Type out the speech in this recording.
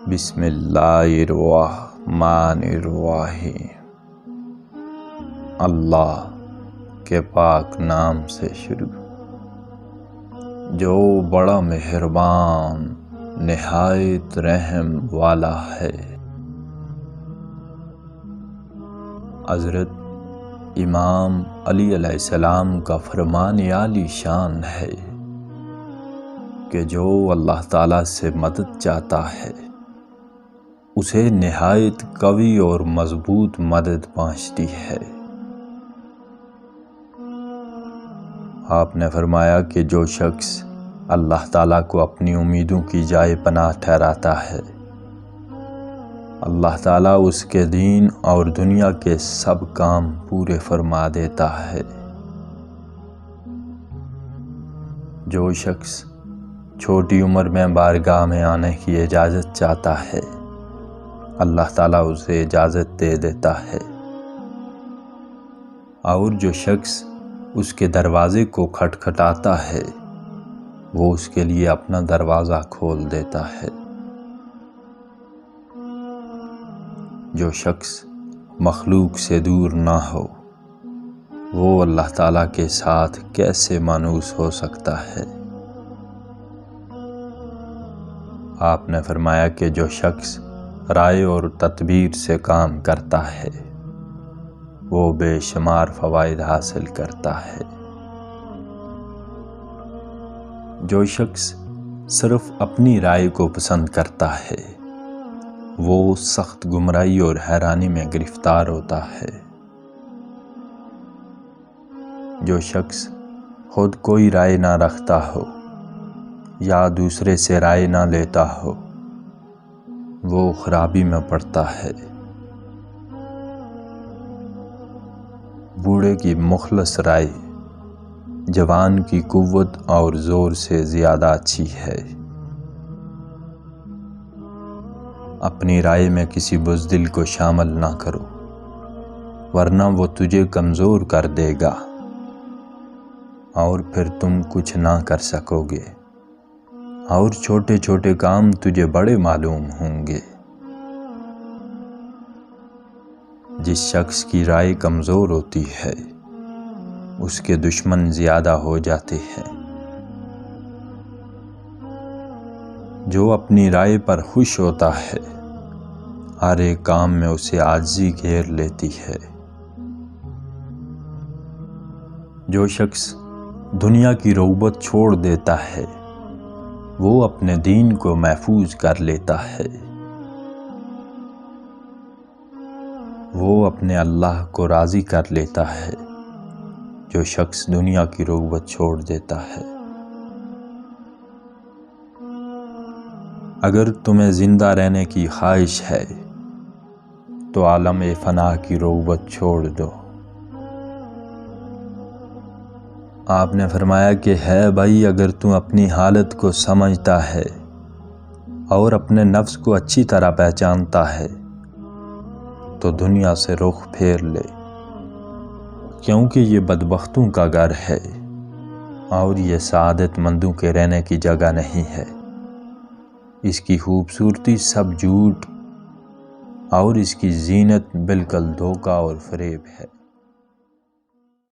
بسم اللہ الرحمن الرحیم۔ اللہ کے پاک نام سے شروع، جو بڑا مہربان نہایت رحم والا ہے۔ حضرت امام علی علیہ السلام کا فرمان عالی شان ہے کہ جو اللہ تعالیٰ سے مدد چاہتا ہے اسے نہایت قوی اور مضبوط مدد پہنچتی ہے۔ آپ نے فرمایا کہ جو شخص اللہ تعالیٰ کو اپنی امیدوں کی جائے پناہ ٹھہراتا ہے، اللہ تعالیٰ اس کے دین اور دنیا کے سب کام پورے فرما دیتا ہے۔ جو شخص چھوٹی عمر میں بارگاہ میں آنے کی اجازت چاہتا ہے، اللہ تعالیٰ اسے اجازت دے دیتا ہے، اور جو شخص اس کے دروازے کو کھٹکھٹاتا ہے وہ اس کے لیے اپنا دروازہ کھول دیتا ہے۔ جو شخص مخلوق سے دور نہ ہو وہ اللہ تعالیٰ کے ساتھ کیسے مانوس ہو سکتا ہے؟ آپ نے فرمایا کہ جو شخص رائے اور تدبیر سے کام کرتا ہے وہ بے شمار فوائد حاصل کرتا ہے۔ جو شخص صرف اپنی رائے کو پسند کرتا ہے وہ سخت گمراہی اور حیرانی میں گرفتار ہوتا ہے۔ جو شخص خود کوئی رائے نہ رکھتا ہو یا دوسرے سے رائے نہ لیتا ہو وہ خرابی میں پڑتا ہے۔ بوڑھے کی مخلص رائے جوان کی قوت اور زور سے زیادہ اچھی ہے۔ اپنی رائے میں کسی بزدل کو شامل نہ کرو ورنہ وہ تجھے کمزور کر دے گا اور پھر تم کچھ نہ کر سکو گے اور چھوٹے چھوٹے کام تجھے بڑے معلوم ہوں گے۔ جس شخص کی رائے کمزور ہوتی ہے اس کے دشمن زیادہ ہو جاتے ہیں۔ جو اپنی رائے پر خوش ہوتا ہے ہر ایک کام میں اسے عاجزی گھیر لیتی ہے۔ جو شخص دنیا کی رغبت چھوڑ دیتا ہے وہ اپنے دین کو محفوظ کر لیتا ہے۔ وہ اپنے اللہ کو راضی کر لیتا ہے۔ جو شخص دنیا کی رغبت چھوڑ دیتا ہے۔ اگر تمہیں زندہ رہنے کی خواہش ہے تو عالم فنا کی رغبت چھوڑ دو۔ آپ نے فرمایا کہ ہے بھائی، اگر تم اپنی حالت کو سمجھتا ہے اور اپنے نفس کو اچھی طرح پہچانتا ہے تو دنیا سے رخ پھیر لے، کیونکہ یہ بدبختوں کا گھر ہے اور یہ سعادت مندوں کے رہنے کی جگہ نہیں ہے۔ اس کی خوبصورتی سب جھوٹ اور اس کی زینت بالکل دھوکہ اور فریب ہے۔